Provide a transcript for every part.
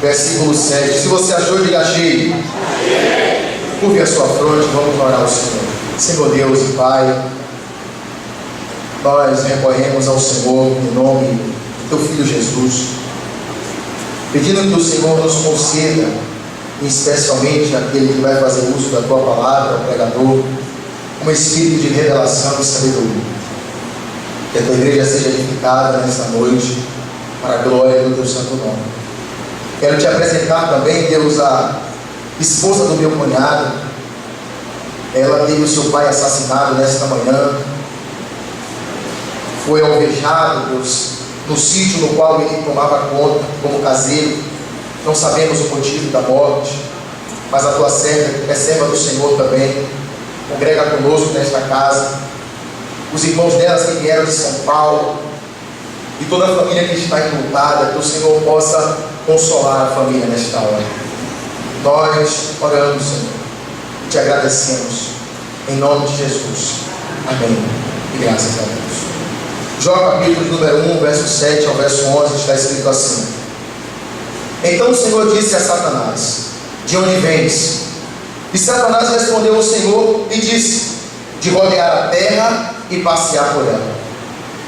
versículo 7. Se você achou, diga achei. Curve a sua fronte, vamos orar ao Senhor. Senhor Deus e Pai, nós recorremos ao Senhor em nome do Teu Filho Jesus, pedindo que o Senhor nos conceda, especialmente aquele que vai fazer uso da Tua palavra, o pregador, um espírito de revelação e sabedoria. Que a Tua igreja seja edificada nesta noite, para a glória do Teu santo nome. Quero te apresentar também, Deus, a esposa do meu cunhado. Ela teve o seu pai assassinado nesta manhã. Foi alvejado, Deus, no sítio no qual ele tomava conta como caseiro. Não sabemos o motivo da morte, mas a tua serva, que é serva do Senhor também, congrega conosco nesta casa. Os irmãos delas que vieram de São Paulo e toda a família que está enlutada, que o Senhor possa consolar a família nesta hora. Nós oramos, Senhor, e te agradecemos em nome de Jesus. Amém. E graças a Deus. Jó capítulo número 1, verso 7 ao verso 11, está escrito assim: Então o Senhor disse a Satanás: De onde vens? E Satanás respondeu ao Senhor e disse: De rodear a terra e passear por ela.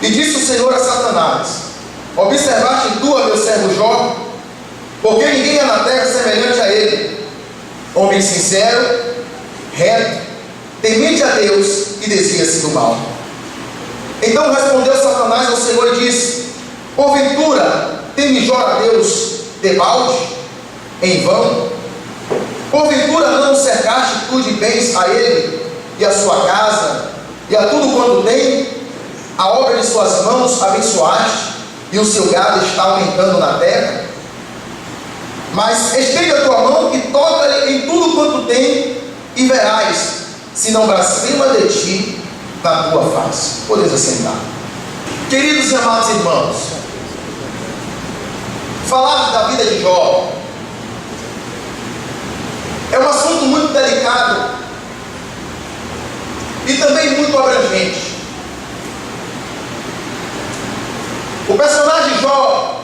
E disse o Senhor a Satanás: Observaste tu a meu servo Jó? Porque ninguém há na terra semelhante a ele, homem sincero, reto, temente a Deus e desvia-se do mal. Então respondeu Satanás ao Senhor e disse: Porventura teme Jó a Deus debalde, em vão? Porventura não o cercaste tu de bens a ele e a sua casa e a tudo quanto tem? A obra de suas mãos abençoaste, e o seu gado está aumentando na terra? Mas estende a tua mão e toca-lhe em tudo quanto tem, e verás, se não blasfema de ti na tua face. Podes assentar. Queridos e amados irmãos, falar da vida de Jó é um assunto muito delicado e também muito abrangente. O personagem Jó,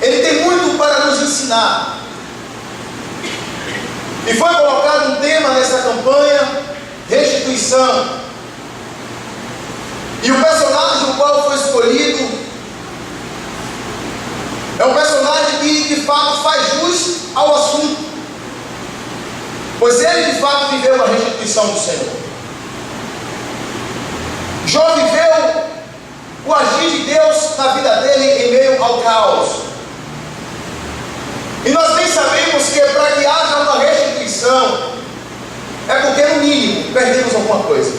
ele tem muito para nos ensinar. E foi colocado um tema nessa campanha: restituição. E o personagem o qual foi escolhido é um personagem que de fato faz jus ao assunto, pois ele de fato viveu a restituição do Senhor. Jó viveu o agir de Deus na vida dele em meio ao caos. E nós bem sabemos que para que haja uma restituição é porque no mínimo perdemos alguma coisa.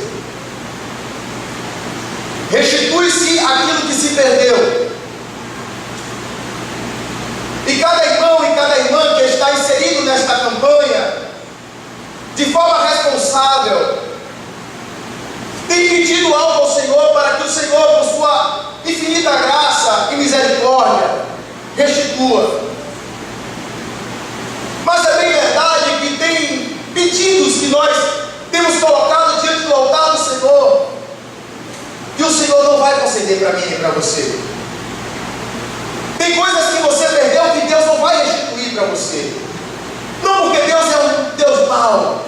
Restitui-se aquilo que se perdeu. E cada irmão e cada irmã que está inserido nesta campanha, de forma responsável, tem pedido algo ao Senhor para que o Senhor, por sua infinita graça e misericórdia, restitua. Mas é bem verdade que tem pedidos que nós temos colocado diante do altar do Senhor, que o Senhor não vai conceder para mim e para você. Tem coisas que você perdeu que Deus não vai restituir para você. Não porque Deus é um Deus mau,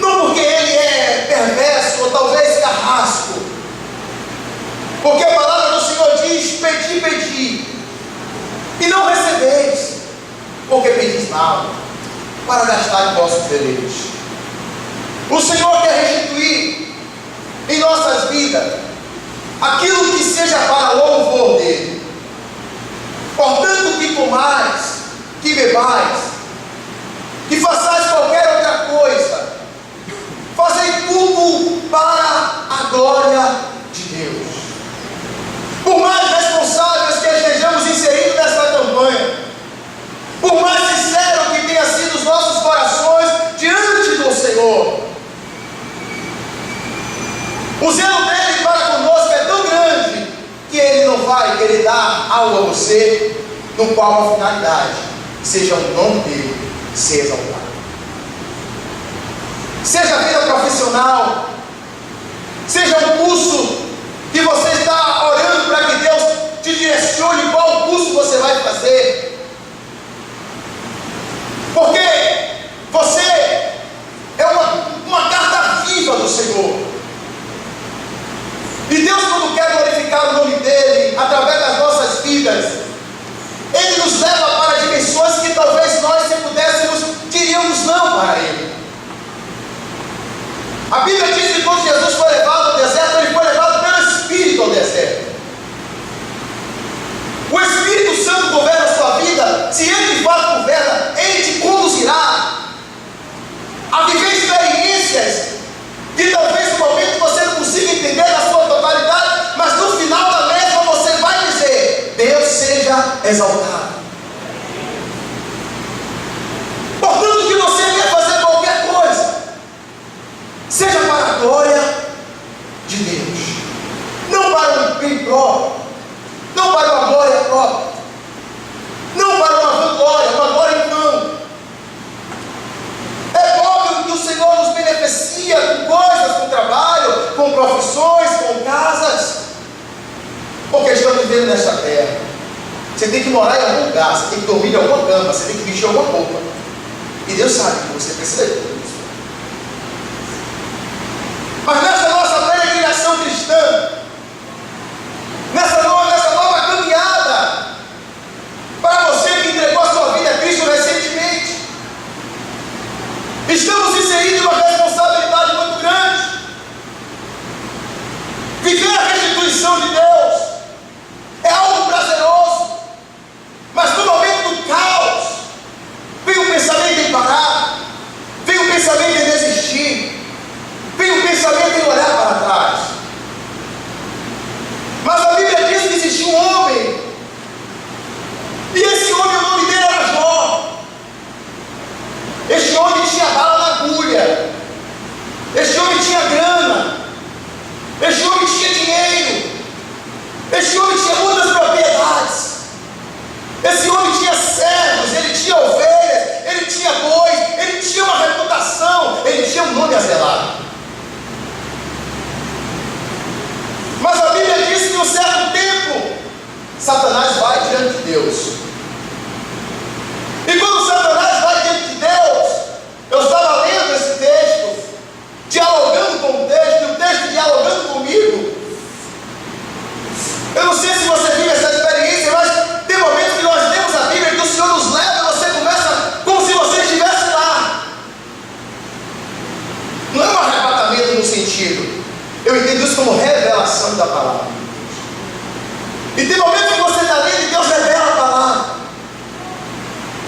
não porque Ele é perverso ou talvez carrasco, porque a palavra do Senhor diz: pedi, pedi, e não recebeis, porque pedis mal, para gastar em vossos deleites. O Senhor quer restituir em nossas vidas aquilo que seja para louvor dEle. Portanto, que comais, que bebais, que façais qualquer outra coisa, fazei tudo para a glória de Deus. Por mais responsáveis que estejamos inseridos nessa campanha, por mais sincero que tenha sido os nossos corações diante do Senhor, o zelo dele para conosco é tão grande que ele não vai querer dar algo a você no qual a finalidade seja o nome dele ser exaltado. Seja a vida profissional, seja um curso que você está orando para que Deus te direcione qual curso você vai fazer, exaltado. Portanto, que você quer fazer qualquer coisa, seja para a glória de Deus, não para o bem próprio, não para uma glória própria, não para uma vanglória, uma glória em vão. É óbvio que o Senhor nos beneficia com coisas, com trabalho, com profissões, com casas, porque estamos vivendo nesta terra. Você tem que morar em algum lugar, você tem que dormir em alguma cama, você tem que vestir alguma roupa, e Deus sabe que você precisa de tudo isso. Mas nessa nossa peregrinação cristã, nessa nova caminhada, para você que entregou a sua vida a Cristo recentemente, estamos inseridos em uma responsabilidade muito grande. Viver a restituição de Deus é algo prazeroso, mas no momento do caos, vem o pensamento em parar, vem o pensamento em desistir, vem o pensamento em olhar para trás. Mas a Bíblia diz que existia um homem, e esse homem, o nome dele era Jó. Este homem tinha bala na agulha, este homem tinha grana, este homem tinha dinheiro, este homem tinha muitas propriedades, esse homem tinha servos, ele tinha ovelhas, ele tinha bois, ele tinha uma reputação, ele tinha um nome a zelar. Mas a Bíblia diz que em um certo tempo, Satanás vai diante de Deus. E quando Satanás vai diante de Deus, eu estava lendo esse texto, dialogando com o texto, e o texto dialogando comigo. Eu não sei se você vive essa experiência, mas tem momentos que nós lemos a Bíblia que o Senhor nos leva e você começa como se você estivesse lá. Não é um arrebatamento no sentido, eu entendo isso como revelação da palavra. E tem momentos que você está lendo e Deus revela a palavra.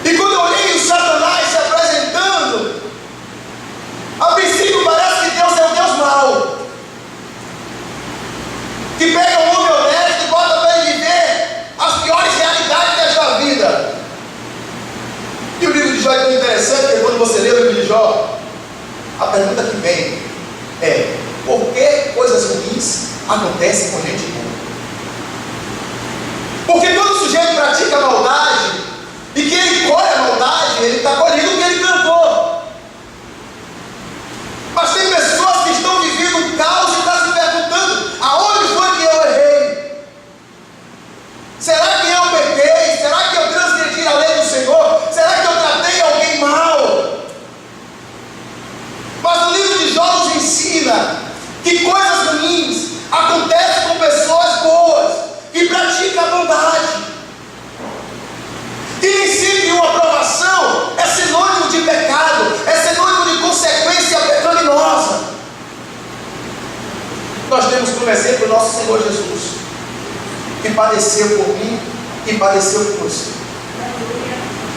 E quando eu olhei o Satanás se apresentando, a princípio parece que Deus é um Deus mau, que pega um homem honesto e bota para ele viver as piores realidades desta vida. E o livro de Jó é tão interessante, porque quando você lê o livro de Jó, a pergunta que vem é: por que coisas ruins acontecem com gente boa? Porque todo sujeito pratica maldade, e que ele colhe a maldade, ele está colhendo o que ele plantou. Mas tem pessoas que estão vivendo um caos e estão se perguntando: aonde foi que eu errei? Será que eu pequei? Será que eu transgredi a lei do Senhor? Será que eu tratei alguém mal? Mas o livro de Jó nos ensina que coisas ruins acontecem com pessoas boas, que praticam a bondade. E nem sempre uma aprovação é sinônimo de pecado, é sinônimo de consequência pecaminosa. Nós temos como exemplo o nosso Senhor Jesus, que padeceu por mim e padeceu por você.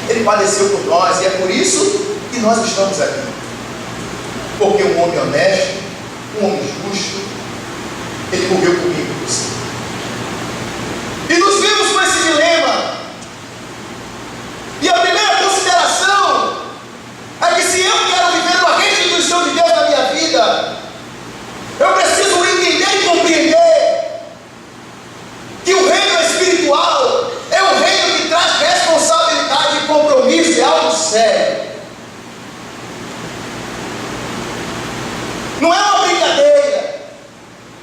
Ele padeceu por nós, e é por isso que nós estamos aqui. Porque um homem honesto, um homem justo, ele morreu comigo e você. E nos vimos com esse dilema. E a primeira consideração é que se eu quero viver uma restituição de Deus na minha vida, eu preciso entender e compreender que o reino espiritual é um reino que traz responsabilidade e compromisso, é algo sério. Não é uma brincadeira,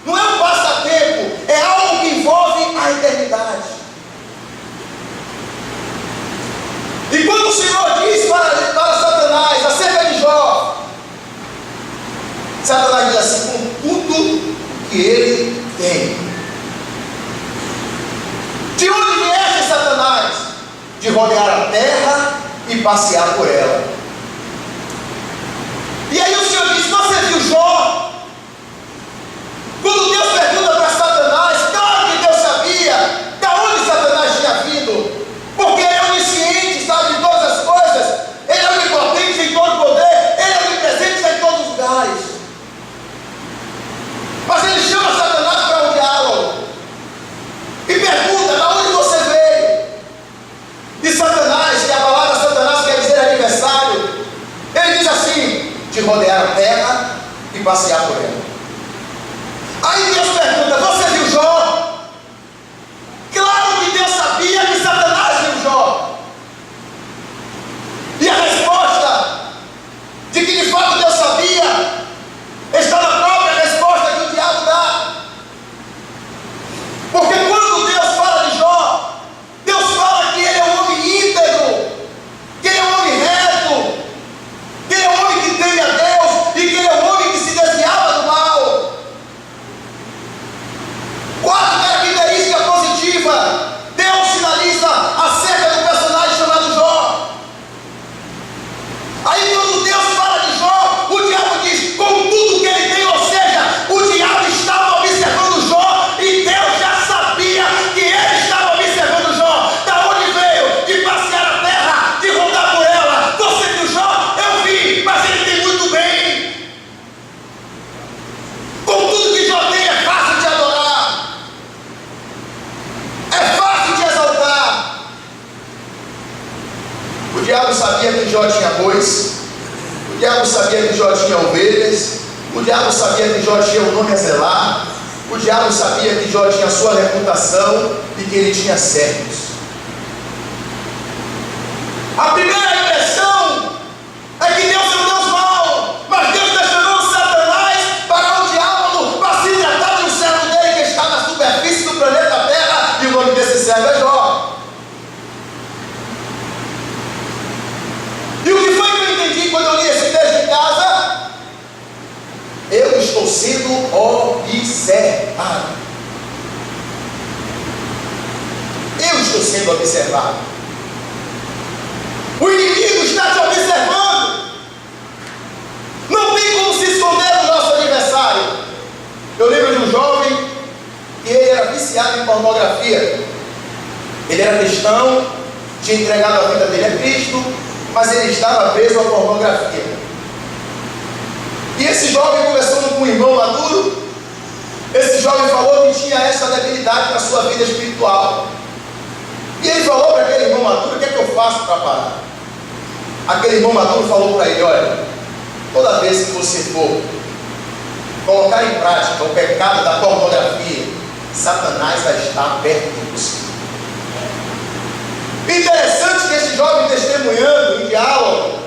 não é um passatempo, é algo que envolve a eternidade. E quando o Senhor diz para Satanás acerca de Jó, Satanás diz assim: com tudo que ele tem. De onde vieste, Satanás? De rodear a terra e passear por ela. E aí o Senhor diz: você viu Jó? Quando Deus pergunta para Satanás, claro que Deus sabia de onde Satanás tinha vindo, porque ele é onisciente, sabe de todas as coisas, ele é onipotente em todo poder, ele é onipresente em todos os lugares. Mas ele chama Satanás para um diálogo e pergunta: de onde você veio? de rodear a terra e passear por ela. Aí Deus pergunta: você viu Jó? Claro que Deus sabia que Satanás viu Jó. E a resposta de que de fato Deus sabia está na própria resposta que o diabo dá. Porque quando Deus fala de Jó, Deus fala que ele é um homem íntegro, que ele é um homem reto, que ele é um homem que teme a Deus e que ele é um homem que se desviava do mal. 4 características positivas Deus sinaliza acerca do personagem chamado Jó. Aí quando Deus fala de Jó, o diabo diz: com tudo que ele tem, ou seja, o diabo estava observando Jó e Deus já sabia que ele estava observando Jó. Da onde veio? De passear a terra, de rodar por ela. Você viu Jó? Eu vi, mas ele tem muito bem. Com tudo que Jó tem, é fácil de adorar, é fácil de exaltar. O diabo sabia que Jó tinha bois, o diabo sabia que Jó tinha ovelhas, o diabo sabia que Jó tinha um nome a zelar, o diabo sabia que Jó tinha sua reputação e que ele tinha servos. A primeira impressão é que Deus é um Deus mau, mas Deus deixou Satanás para o diabo para se tratar de um servo dele que está na superfície do planeta Terra, e o nome desse servo é Jó. E o que foi que eu entendi quando eu li esse texto em casa? Eu estou sendo observado. Eu estou sendo observado. O inimigo está te observando. Não tem como se esconder do nosso adversário. Eu lembro de um jovem que ele era viciado em pornografia. Ele era cristão, tinha entregado a vida dele a Cristo, mas ele estava preso à pornografia. E esse jovem, conversando com um irmão maduro, esse jovem falou que tinha essa debilidade na sua vida espiritual. E ele falou para aquele irmão maduro: o que é que eu faço para parar? Aquele irmão maduro falou para ele: olha, toda vez que você for colocar em prática o pecado da pornografia, Satanás vai estar perto de você. Interessante que esse jovem, testemunhando em diálogo,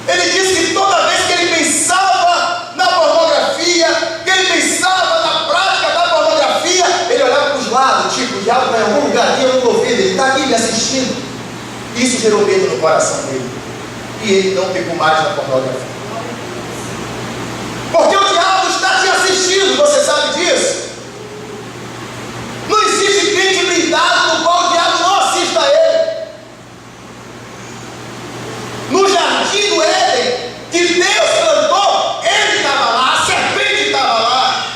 ele disse que toda vez que ele pensava na pornografia, que ele pensava na prática da pornografia, ele olhava para os lados, tipo, o diabo está em algum lugar aqui, eu não estou vendo, ele está aqui me assistindo. Isso gerou medo no coração dele, e ele não pegou mais na pornografia. Porque o diabo está te assistindo, você sabe disso? Não existe crente blindado no qual o diabo não assista a ele. No jardim do Éden, que Deus plantou, ele estava lá, a serpente estava lá.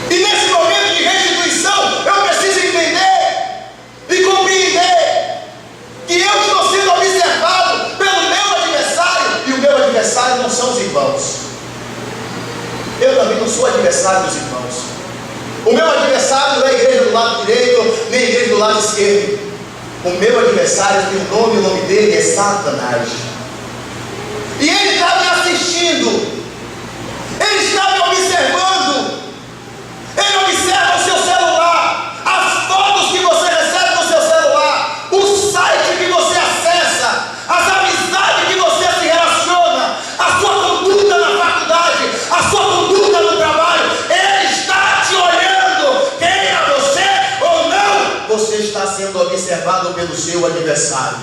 E nesse momento de restituição, eu preciso entender e compreender que eu estou sendo observado pelo meu adversário, e o meu adversário não são os irmãos. Eu também não sou adversário dos irmãos. O meu adversário não é a igreja do lado direito, nem a igreja do lado esquerdo. O meu adversário tem um nome, o nome dele é Satanás. E ele está me assistindo, ele está me observando. Ele observa o seu celular, as fotos que você recebe no seu celular, o site que você acessa, as amizades que você se relaciona, a sua conduta na faculdade, a sua conduta no trabalho. Ele está te olhando, queira você ou não. Você está sendo observado pelo seu adversário.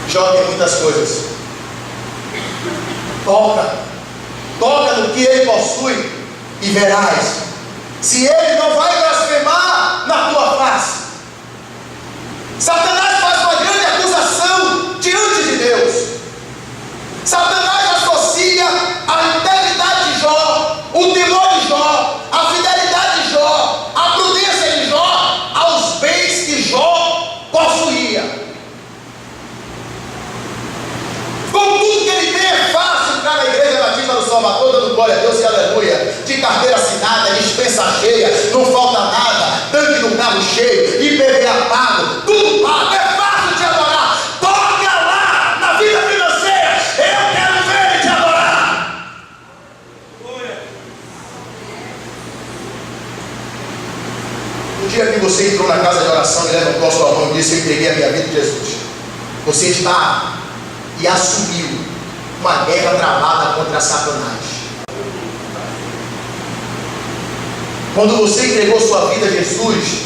Jó tem muitas coisas. Toca no que ele possui e verás se ele não vai blasfemar na tua face. Satanás faz uma grande acusação diante de Deus. Satanás associa a integridade de Jó, o temor de Jó, a fidelidade de Jó, a prudência de Jó aos bens que Jó possuía. Com tudo que ele tem, é fácil entrar na Igreja Batista do Salvador, dando glória a Deus e aleluia, de carteira assinada, dispensa cheia, não falta nada, tanque no carro cheio, IPVA pago, tudo pago, é fácil de adorar. Toca lá entrou na casa de oração e levantou a sua mão e disse: eu entreguei a minha vida a Jesus. Você está e assumiu uma guerra travada contra Satanás. Quando você entregou sua vida a Jesus,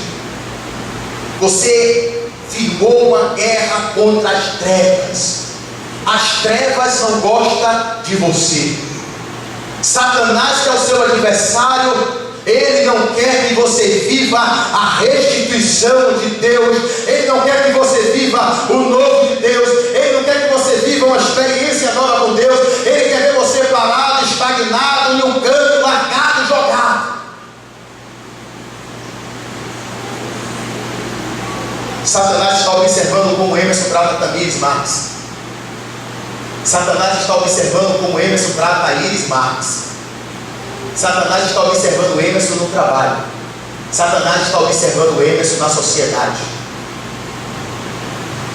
você firmou uma guerra contra as trevas. As trevas não gostam de você. Satanás, que é o seu adversário, ele não quer que você viva a restituição de Deus. Ele não quer que você viva o novo de Deus. Ele não quer que você viva uma experiência nova com Deus. Ele quer ver você parado, estagnado, em um canto, largado, jogado. Satanás está observando como Emerson trata Tamires Marques. Satanás está observando como Emerson trata Iris Marques. Satanás está observando o Emerson no trabalho. Satanás está observando o Emerson na sociedade.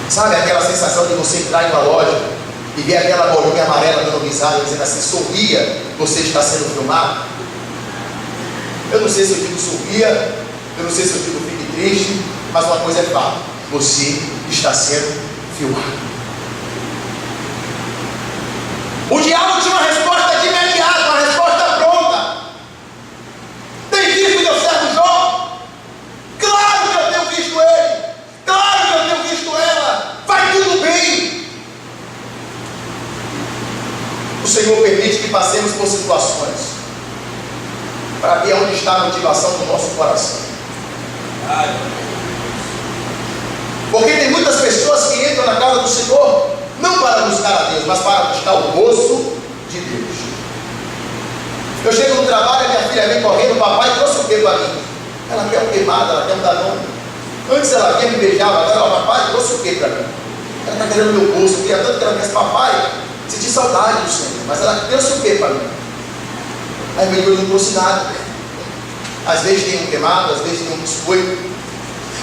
Sabe aquela sensação de você entrar em uma loja e ver aquela bolinha amarela dando risada, dizendo assim: sorria, você está sendo filmado? Eu não sei se eu digo sorria, eu não sei se eu digo fique triste, mas uma coisa é fato: você está sendo filmado. O diabo tinha uma resposta de imediato, uma resposta pronta. Tem visto meu servo Jó? Claro que eu tenho visto ele. Claro que eu tenho visto ela. Vai tudo bem. O Senhor permite que passemos por situações para ver onde está a motivação do nosso coração. Porque tem muitas pessoas que entram na casa do Senhor não para buscar a Deus, mas para buscar o gozo de Deus. Eu chego no trabalho, a minha filha vem correndo: papai trouxe o que para mim? Ela quer um queimado, ela quer um Danone. Antes ela vinha me beijava, agora ela: papai trouxe o que para mim? Ela está querendo meu gozo. Eu queria tanto que ela dissesse: papai, senti saudade do Senhor, mas ela trouxe o que para mim? Aí eu não trouxe nada. Às vezes tem um queimado, às vezes tem um biscoito.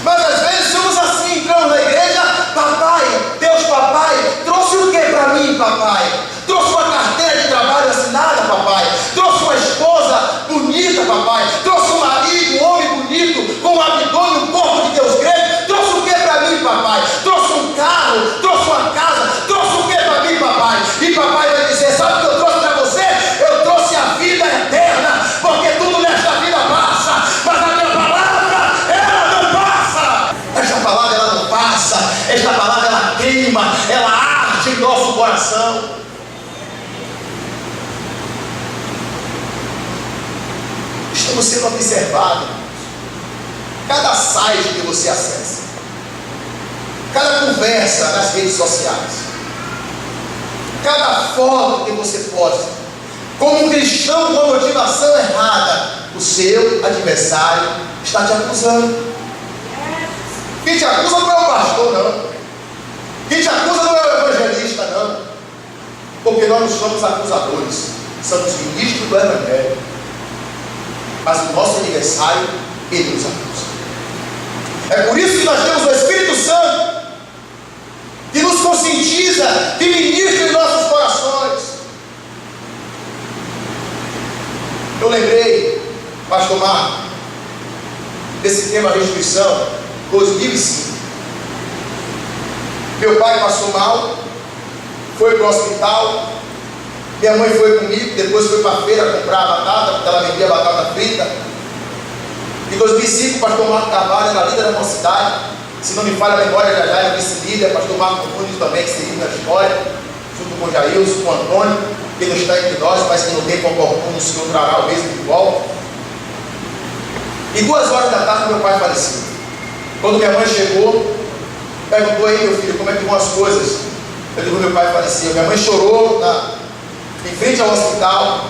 Mas às vezes somos assim, entramos na igreja: papai, Deus, papai, trouxe o que para mim, papai? Trouxe uma carteira de trabalho assinada, papai? Trouxe uma esposa bonita, papai? Trouxe um marido, um homem bonito, com um abdômen, um corpo de Deus grande? Trouxe o que para mim, papai? Trouxe um carro, trouxe uma casa, trouxe o que para mim, papai? E papai vai dizer: sabe o que eu trouxe para você? Eu trouxe a vida eterna, porque tudo nesta vida passa, mas a minha palavra, ela não passa. Esta palavra, ela não passa. Esta palavra, ela queima, ela arde em nosso coração. Estamos sendo observados. Cada site que você acessa, cada conversa nas redes sociais, cada foto que você posta, como um cristão com motivação errada, o seu adversário está te acusando. Quem te acusa não é o pastor, não. Quem te acusa não é o evangelista, não. Porque nós não somos acusadores, somos ministros do Evangelho. Mas o nosso adversário, ele nos acusa. É por isso que nós temos o Espírito Santo, que nos conscientiza, que ministra em nossos corações. Eu lembrei, pastor Marco, desse tema restituição, 2005. Meu pai passou mal, foi para o hospital. Minha mãe foi comigo, depois foi para a feira comprar batata, porque ela vendia batata frita. Em 2005, o pastor Marco Carvalho era líder da nossa cidade. Se não me falha a memória, já era vice-líder. Pastor Marco Nunes também, que seguiu na história, junto com o Jailson, com o Antônio, que não está entre nós, mas que no tempo oportuno o Senhor trará o mesmo de volta. E 2 horas da tarde, meu pai faleceu. Quando minha mãe chegou, perguntou: aí, meu filho, como é que vão as coisas? Eu digo: meu pai faleceu. Minha mãe chorou em frente ao hospital,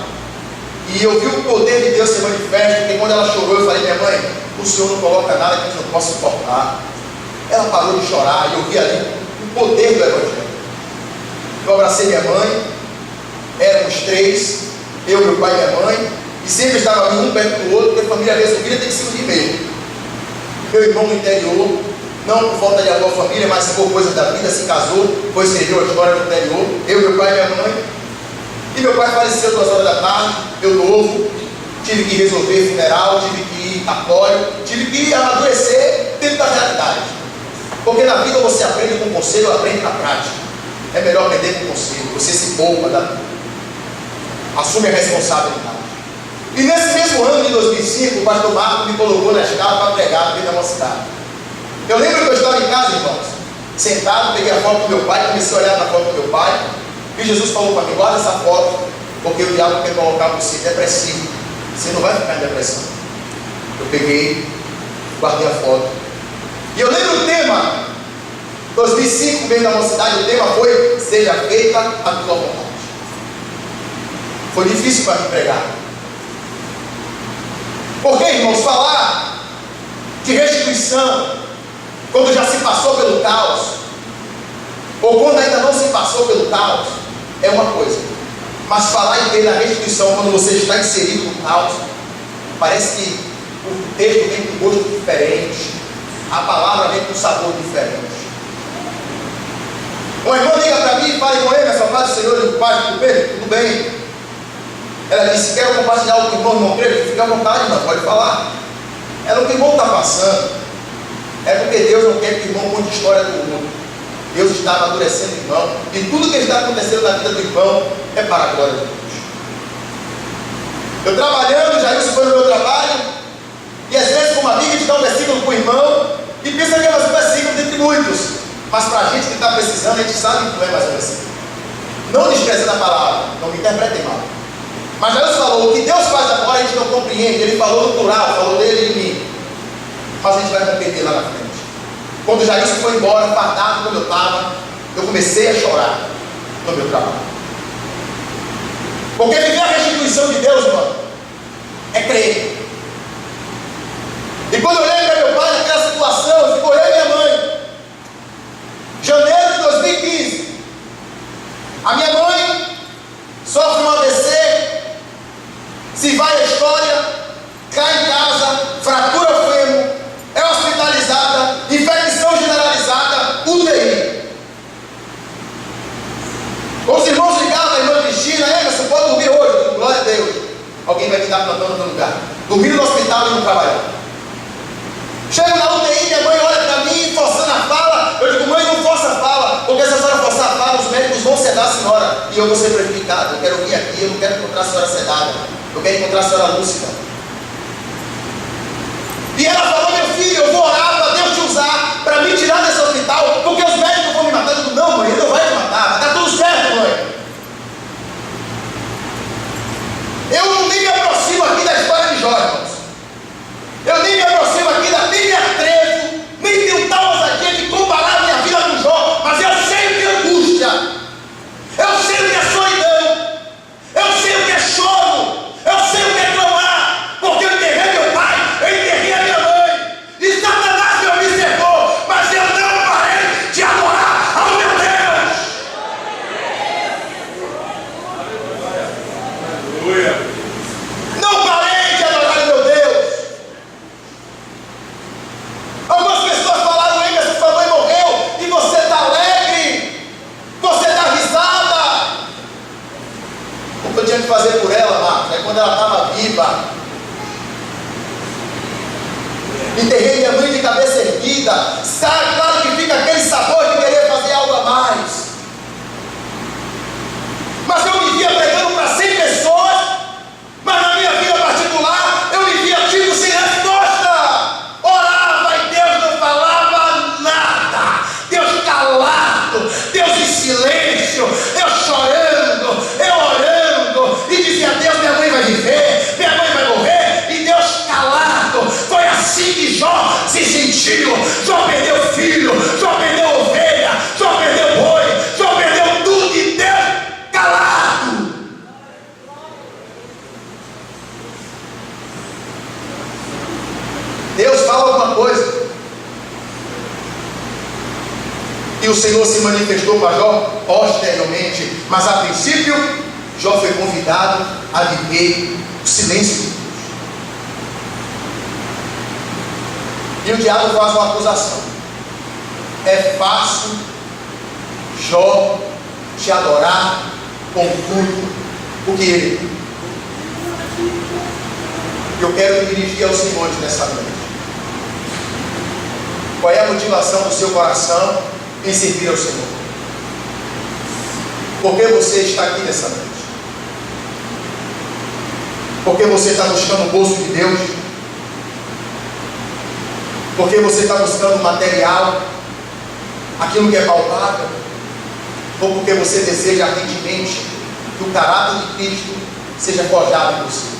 e eu vi o poder de Deus se manifesta. Porque quando ela chorou, eu falei: minha mãe, o Senhor não coloca nada que a gente não possa suportar. Ela parou de chorar, e eu vi ali o poder do Evangelho. Eu abracei minha mãe, éramos 3, eu, meu pai e minha mãe, e sempre estava ali um perto do outro, porque a família resumida tem que se unir mesmo. Meu irmão no interior, não por falta de amor à família, mas por coisa da vida, se casou, foi servir a história no interior, eu, meu pai e minha mãe. E meu pai faleceu 2 horas da tarde, eu novo, tive que resolver funeral, tive que ir cartório, tive que amadurecer dentro da realidade. Porque na vida você aprende com conselho, aprende na prática. É melhor aprender com conselho, você se poupa, assume a responsabilidade. E nesse mesmo ano de 2005, o pastor Marco me colocou na escala para pregar dentro da nossa cidade. Eu lembro que eu estava em casa, irmãos, sentado, peguei a foto do meu pai, comecei a olhar na foto do meu pai, e Jesus falou para mim: guarda essa foto, porque o diabo quer colocar você depressivo, você não vai ficar em depressão. Eu peguei, guardei a foto, e eu lembro o tema, 2005, meio da nossa cidade, o tema foi: seja feita a tua vontade. Foi difícil para me pregar. Porque, irmãos, falar de restituição, quando já se passou pelo caos, ou quando ainda não se passou pelo caos, é uma coisa. Mas falar em ter a restituição quando você está inserido no caos, parece que o texto vem com gosto diferente, a palavra vem com sabor diferente. Uma irmã liga para mim e fala: irmão, essa paz do Senhor, eu digo: pai, tudo bem? Tudo bem. Ela disse: quero compartilhar algo com o irmão, não creio? Fica à vontade, não, pode falar. Ela, o que o irmão está passando é porque Deus não quer que o irmão conte história do mundo. Deus está amadurecendo o irmão, e tudo que está acontecendo na vida do irmão é para a glória de Deus. Eu trabalhando, já isso foi no meu trabalho, e às vezes como amigo a gente dá um versículo para o irmão e pensa que é mais um versículo dentre muitos, mas para a gente que está precisando, a gente sabe que não é mais um versículo. Não desprezando a palavra, não me interpretem mal. Mas Jesus falou: o que Deus faz agora a gente não compreende. Ele falou no plural, falou dele e de mim, mas a gente vai compreender lá na frente. Quando já isso foi embora, fardado como eu estava, eu comecei a chorar no meu trabalho. Porque viver a restituição de Deus, mano, é crer. E quando eu olhei para meu pai naquela situação, ficou eu e minha mãe. Janeiro de 2015, a minha mãe sofre um AVC, se vai a história, cai em casa, fratura o fêmur, é hospitalizada, infecção generalizada, UTI. Os irmãos ligavam, a irmã Cristina: você pode dormir hoje? Eu digo: glória a Deus, alguém vai te dar plantão no teu lugar. Dormir no hospital e não trabalhar. Chego na UTI, minha mãe olha para mim, forçando a fala. Eu digo: mãe, não força a fala, porque se a senhora forçar a fala, os médicos vão sedar a senhora, e eu vou ser prejudicado. Eu quero vir aqui, eu não quero encontrar a senhora sedada, eu quero encontrar a senhora lúcida. E ela falou: meu filho, eu vou orar para Deus te usar, para me tirar desse hospital, porque os médicos vão me matar. Eu digo: não, mãe, ele não vai te matar, vai dar tudo certo, mãe. Eu nem me aproximo aqui da história de Jó, irmãos. Eu nem me aproximo aqui nem me atrevo, nem tenho tal ousadia de comparar a minha vida com Jó, mas eu sei o que é angústia, eu sei o que é solidão, eu sei o que é choro, eu sei o que é clamar, porque eu enterrei meu pai, eu enterrei a minha mãe, e Satanás me observou, mas eu não parei de adorar ao meu Deus. Aleluia. Não parei de adorar o meu Deus. Algumas pessoas falaram: Emerson, sua mãe morreu e você está alegre, você está risada. O que eu tinha que fazer por ela, Marcos, é quando ela estava viva. Enterrei minha mãe de cabeça erguida. Sabe, claro que fica aquele sabor de querer fazer algo a mais. Mas eu me via pregando para 100 pessoas, mas na minha vida particular eu me via tipo sem resposta. Orava e Deus não falava nada. Deus calado, Deus em silêncio, Deus chorando, eu orando, e dizia: Deus, minha mãe vai viver, minha mãe vai morrer, e Deus calado. Foi assim que Jó se sentiu. Jó perdeu filho, Jó perdeu ovelha, Jó perdeu boi, Jó perdeu tudo, e Deus calado. Deus fala alguma coisa, e o Senhor se manifestou para Jó posteriormente, mas a princípio Jó foi convidado a viver o silêncio de Deus. E o diabo faz uma acusação: é fácil, Jó, te adorar com tudo o que ele tem. Eu quero me dirigir aos senhores nessa noite. Qual é a motivação do seu coração em servir ao Senhor? Por que você está aqui nessa noite? Porque você está buscando o gosto de Deus? Porque você está buscando material, aquilo que é palpável? Ou porque você deseja ardentemente que o caráter de Cristo seja forjado em você?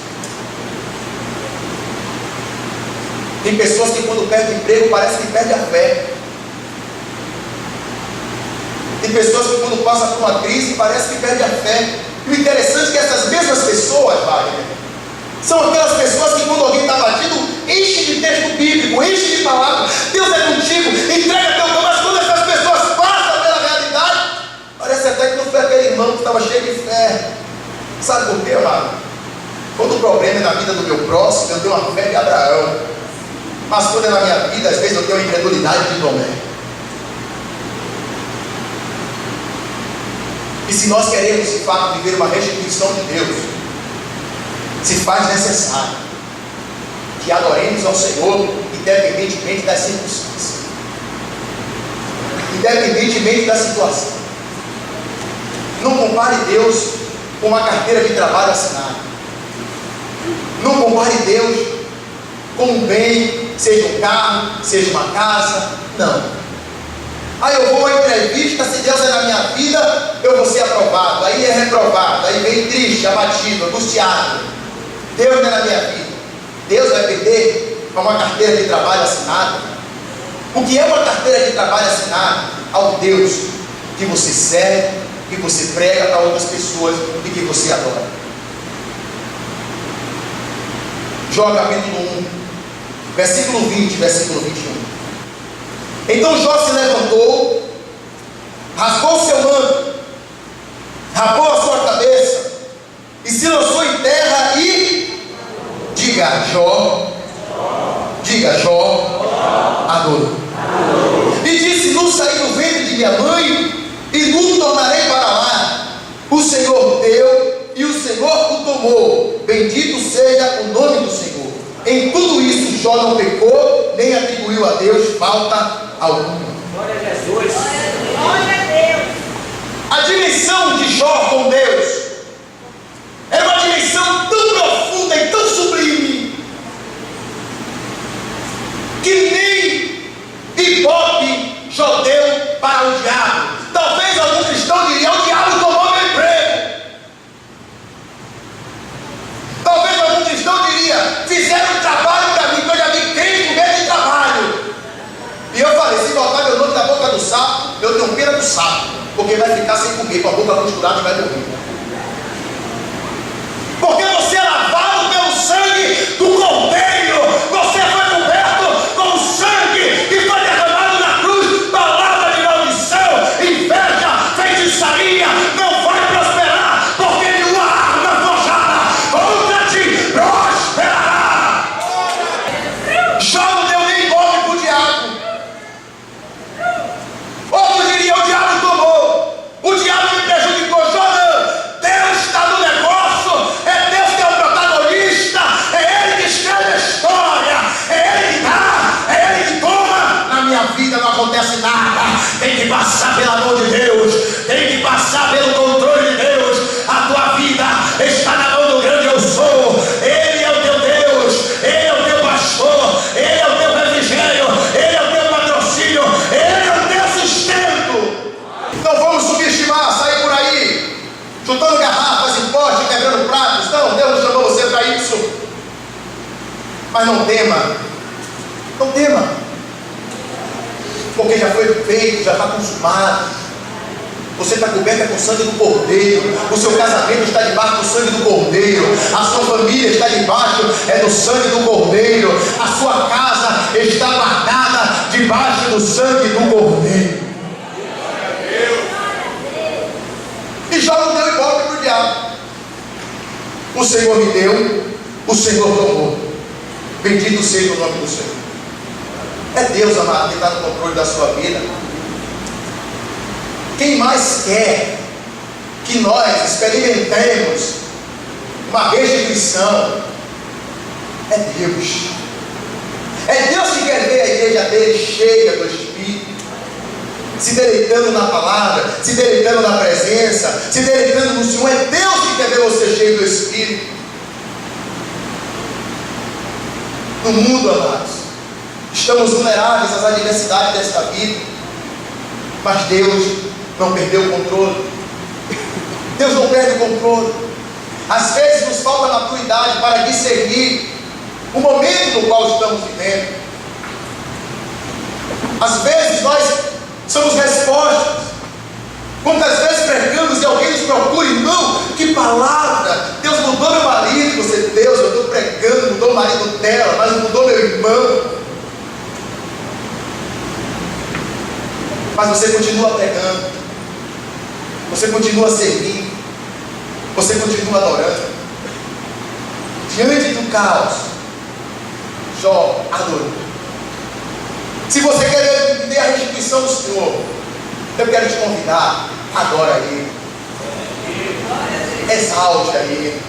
Tem pessoas que quando perdem emprego parece que perdem a fé. Tem pessoas que quando passam por uma crise parece que perdem a fé. E o interessante é que essas mesmas pessoas, Wagner, são aquelas pessoas que quando alguém está batido, enche de texto bíblico, enche de palavras, Deus é contigo, entrega teu dom. Mas quando essas pessoas passam pela realidade, parece até que não foi aquele irmão que estava cheio de fé. Sabe por quê, amado? Quando o problema é na vida do meu próximo, eu tenho uma fé de Abraão. Mas quando é na minha vida, às vezes eu tenho a incredulidade de Tomé. E se nós queremos de fato viver uma restituição de Deus, se faz necessário que adoremos ao Senhor independentemente das circunstâncias, independentemente da situação. Não compare Deus com uma carteira de trabalho assinada. Não compare Deus com um bem, seja um carro, seja uma casa. Não. Aí eu vou à entrevista, se Deus é na minha vida, eu vou ser aprovado. Aí é reprovado, aí vem triste, abatido, angustiado. Deus não é na minha vida. Deus vai perder para uma carteira de trabalho assinada. O que é uma carteira de trabalho assinada? Ao Deus que você serve, que você prega para outras pessoas e que você adora. Jó capítulo 1, versículo 20, versículo 21. Então Jó se levantou, rasgou seu manto, rapou a sua cabeça e se lançou em terra e diga Jó, adorou. E disse: nu saí do ventre de minha mãe e nu tornarei para lá. O Senhor deu e o Senhor o tomou. Bendito seja o nome do Senhor. Em tudo isso Jó não pecou, nem atribuiu a Deus falta alguma. Glória a Jesus. Glória a Deus. A dimensão de Jó com Deus era uma dimensão tão profunda e tão sublime que nem ibope Jó deu para o diabo. Talvez algum cristão diria: o diabo tomou meu emprego. Talvez algum cristão diria: fizeram um trabalho para mim, que eu já vi crente com medo de trabalho. E eu falei: se botar meu nome na boca do sapo, eu tenho pena do sapo, porque vai ficar sem comer, com a boca costurada e vai morrer. Porque você é lavado pelo sangue do Cordeiro, você foi coberto com o sangue que foi derramado na cruz. Palavra de maldição, inveja, feitiçaria não vai prosperar, porque nenhuma arma forjada contra ti prosperará. Jó não deu nem golpe para o diabo. Outros diriam: o diabo tomou, o diabo me prejudicou. Jó não. Deus está no negócio, é Deus que é o protagonista, é Ele que escreve a história, é Ele que dá, é Ele que toma. Na minha vida não acontece nada, tem que passar pela mão de Deus, tem que passar pelo controle de Deus. A tua vida está na mão do grande eu sou. Ele é o teu Deus, Ele é o teu pastor, Ele é o teu refrigério, Ele é o teu patrocínio, Ele é o teu sustento. Não vamos subestimar, sair por aí chutando garrafas em poste, quebrando pratos. Não, Deus não chamou você para isso. Mas não tema, não tema, porque já foi feito, já está consumado. Você está coberta com o sangue do Cordeiro. O seu casamento está debaixo do sangue do Cordeiro. A sua família está debaixo do sangue do Cordeiro. A sua casa está guardada debaixo do sangue do Cordeiro. E Jó não deu igual para o diabo. O Senhor me deu, o Senhor tomou. Bendito seja o nome do Senhor. É Deus, amado, que está no controle da sua vida. Quem mais quer que nós experimentemos uma restituição, É Deus. É Deus que quer ver a igreja dele cheia do Espírito, se deleitando na palavra, se deleitando na presença, se deleitando no Senhor. É Deus que quer ver você cheio do Espírito. No mundo, amados, estamos vulneráveis às adversidades desta vida, mas Deus não perdeu o controle. Deus não perde o controle. Às vezes nos falta maturidade para discernir o momento no qual estamos vivendo. Às vezes nós somos respostas. Quantas vezes pregamos e alguém nos procura, irmão, que palavra, Deus mudou meu marido. Você, Deus, eu estou pregando, mudou o marido dela, mas não mudou meu irmão. Mas você continua pregando, você continua servindo, você continua adorando. Diante do caos, Jó adorou. Se você quer entender a restituição do Senhor, eu quero te convidar, adora Ele, exalte a Ele.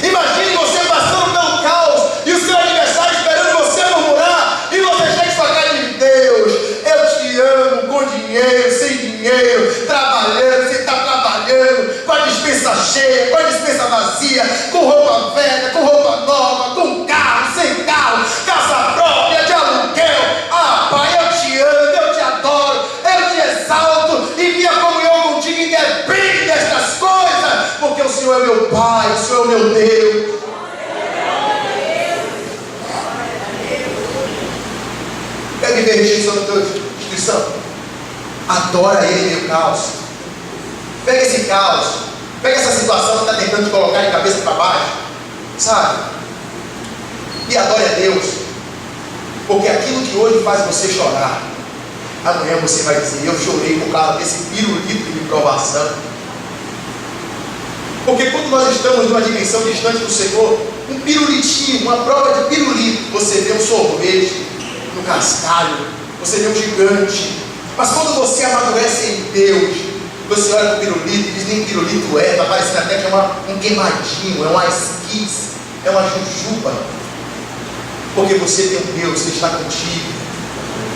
Imagine você passando pelo caos e o seu adversário esperando você murmurar, e você chega e fala: Deus, eu te amo, com dinheiro, sem dinheiro, trabalhando, sem estar trabalhando, com a despensa cheia, com a despensa vazia, com roupa velha, com roupa nova, com carro, sem carro, casa própria, de aluguel. Ah, Pai, eu te amo, eu te adoro, eu te exalto, e minha comunhão contigo independe destas coisas, porque o Senhor é meu Pai, o Senhor é meu Deus. Quer viver restrição da tua instituição? Adora Ele em meio ao caos. Pega esse caos, pega essa situação que está tentando te colocar de cabeça para baixo, sabe? E adore a Deus, porque aquilo que hoje faz você chorar, amanhã você vai dizer: eu chorei por causa desse pirulito de provação. Porque quando nós estamos numa dimensão distante do Senhor, um pirulitinho, uma prova de pirulito, você vê um sorvete no cascalho, você vê um gigante. Mas quando você amadurece em Deus, você olha para o pirulito e diz: nem pirulito é, está parecendo até que é um queimadinho, é uma esquiz, é uma jujuba. Porque você tem um Deus que está contigo,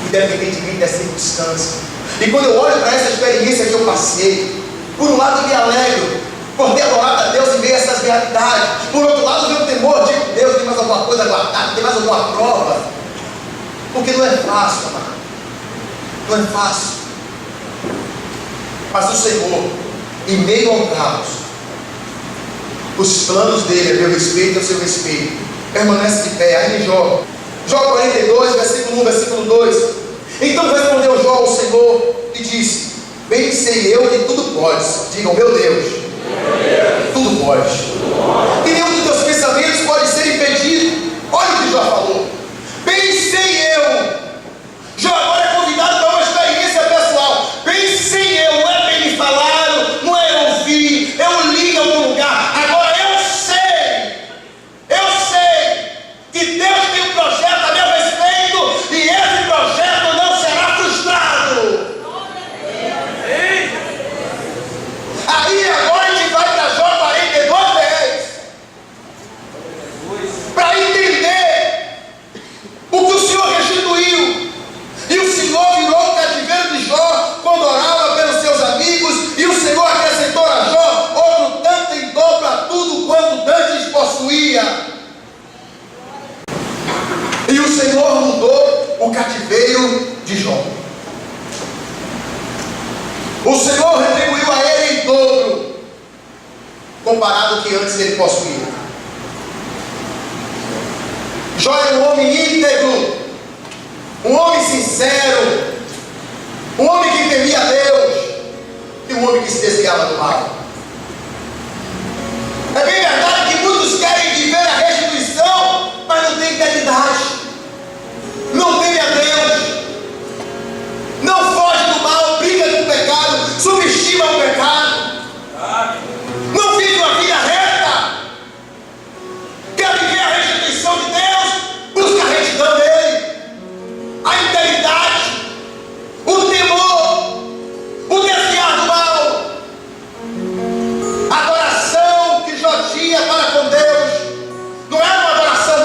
independentemente da circunstância. E quando eu olho para essa experiência que eu passei, por um lado me alegro por ter adorado a Deus em meio a essas realidades, por outro lado vem o temor, digo: Deus, tem mais alguma coisa guardada, tem mais alguma prova? Porque não é fácil, amado. Não é fácil. Mas o Senhor, em meio ao caos, os planos dele a meu respeito e ao seu respeito permanece de pé. Aí em Jó 42, versículo 1, versículo 2: então respondeu Jó ao Senhor e disse: bem sei eu que tudo podes. Digam: meu Deus, tudo pode. E nenhum dos teus pensamentos pode ser impedido. Olha o que Jó falou: bem sei eu. Jó agora é convidado para uma experiência pessoal. Bem sei eu, não é bem me falaram, não é eu ouvi, eu li em algum lugar. Agora eu sei que Deus tem um projeto a meu respeito, e esse projeto não será frustrado. Aí agora a gente vai para Jó 42, 10, para entender o que o Senhor restituiu. E o Senhor virou o cativeiro de Jó quando orava pelos seus amigos, e o Senhor acrescentou a Jó outro tanto em dobro a tudo quanto dantes possuía. E o Senhor mudou o cativeiro de Jó. O Senhor retribuiu a ele em dobro, comparado ao que antes ele possuía. Jó era um homem íntegro, um homem sincero, um homem que temia a Deus, e um homem que se desviava do mal. É bem verdade que muitos querem viver a restituição, mas não tem integridade, não teme a Deus, não foge do mal, briga com o pecado, subestima o pecado, não vive uma vida reta. Quer viver a restituição de Deus? Busca a retidão dele, a integridade, o temor, o desviar do mal. A adoração que Jó tinha para com Deus não era uma adoração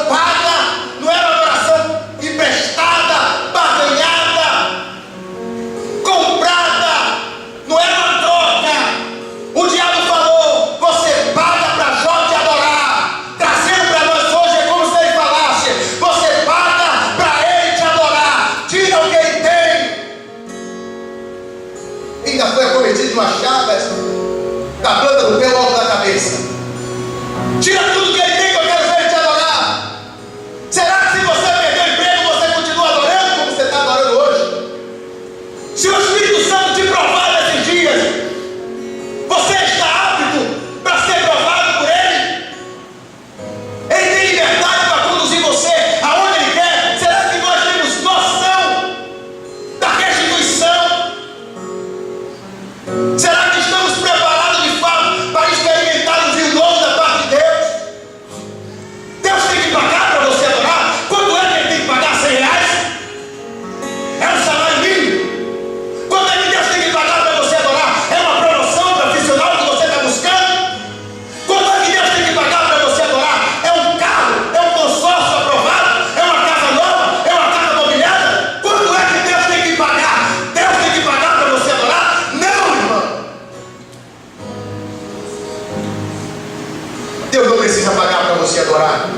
quem já foi acometido de uma chaga da planta do pé ao alto da cabeça. Tira tudo que ele tem, que eu quero ver ele te adorar. Será que se você perdeu o emprego, você continua adorando como você está adorando hoje? Se o Espírito Santo te provar nesses dias, você está apto para ser provado por Ele? Ele tem liberdade para conduzir você aonde Ele quer. Será que nós temos noção da restituição? Será que estamos preparados de fato para experimentar o vinho novo da parte de Deus? Deus tem que pagar para você adorar? Quanto é que Ele tem que pagar? R$100? É um salário mínimo? Quanto é que Deus tem que pagar para você adorar? É uma promoção profissional que você está buscando? Quanto é que Deus tem que pagar para você adorar? É um carro? É um consórcio aprovado? É uma casa nova? É uma casa mobiliada? Quanto é que Deus tem que pagar? Deus tem que pagar para você adorar? Não, irmão! Deus não precisa pagar para você adorar.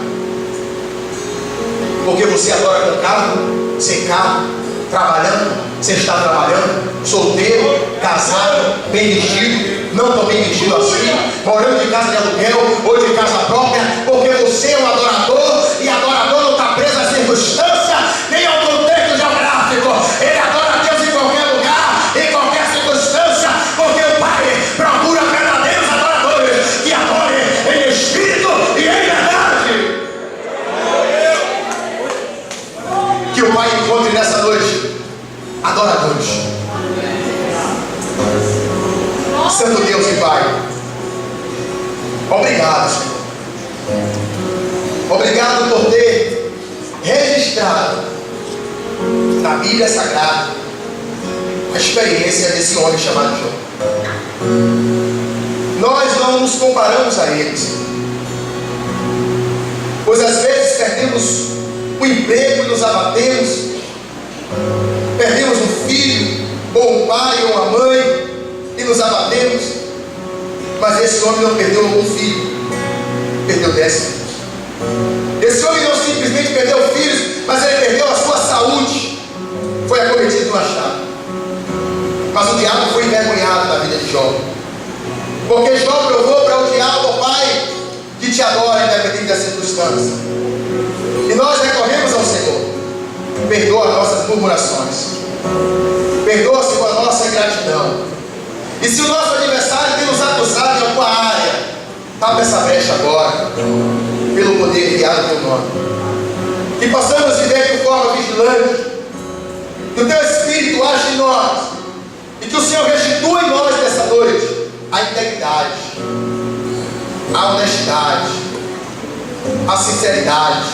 Porque você adora com carro, sem carro, trabalhando, você está trabalhando, solteiro, casado, bem vestido, não tão bem vestido assim, morando de casa de aluguel ou de casa própria, porque você é um adorador, e adorador não está preso à circunstância, nem ao contexto geográfico. Ele adora a Deus em qualquer lugar, em qualquer circunstância, porque o Pai procura verdadeiros adoradores que adorem em espírito e em verdade. Que o Pai encontre nessa noite adoradores. Santo Deus e Pai, obrigado, Senhor. Obrigado por ter registrado na Bíblia Sagrada a experiência desse homem chamado Jó. Nós não nos comparamos a eles, pois às vezes perdemos o emprego e nos abatemos, perdemos um filho, ou um pai, ou uma mãe, e nos abatemos. Mas esse homem não perdeu um filho, perdeu 10 filhos. Esse homem não simplesmente perdeu filhos, mas ele perdeu a sua saúde, foi acometido de uma chaga. Mas o diabo foi envergonhado na vida de Jó, porque Jó provou para o diabo: ó Pai, que te adora independente da circunstância. E nós recorremos ao Senhor. Perdoa as nossas murmurações, perdoa, Senhor, a nossa ingratidão. E se o nosso adversário tem nos acusado em alguma área, tapa essa brecha agora, pelo poder enviado do teu nome. Que possamos viver de forma vigilante, que o teu Espírito age em nós, e que o Senhor restitua em nós nessa noite a integridade, a honestidade, a sinceridade,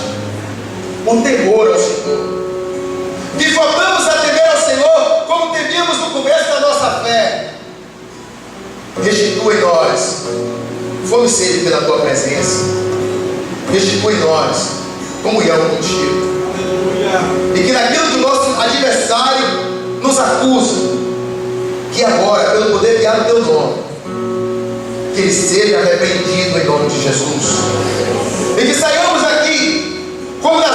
o temor ao Senhor. Que voltamos a temer ao Senhor como temíamos no começo da nossa fé. Restitua em nós fome e sede pela tua presença. Restitua em nós comunhão contigo. E que naquilo que o nosso adversário nos acusa, que agora, pelo poder enviado do teu nome, que ele seja arrependido em nome de Jesus. E que saiamos daqui como na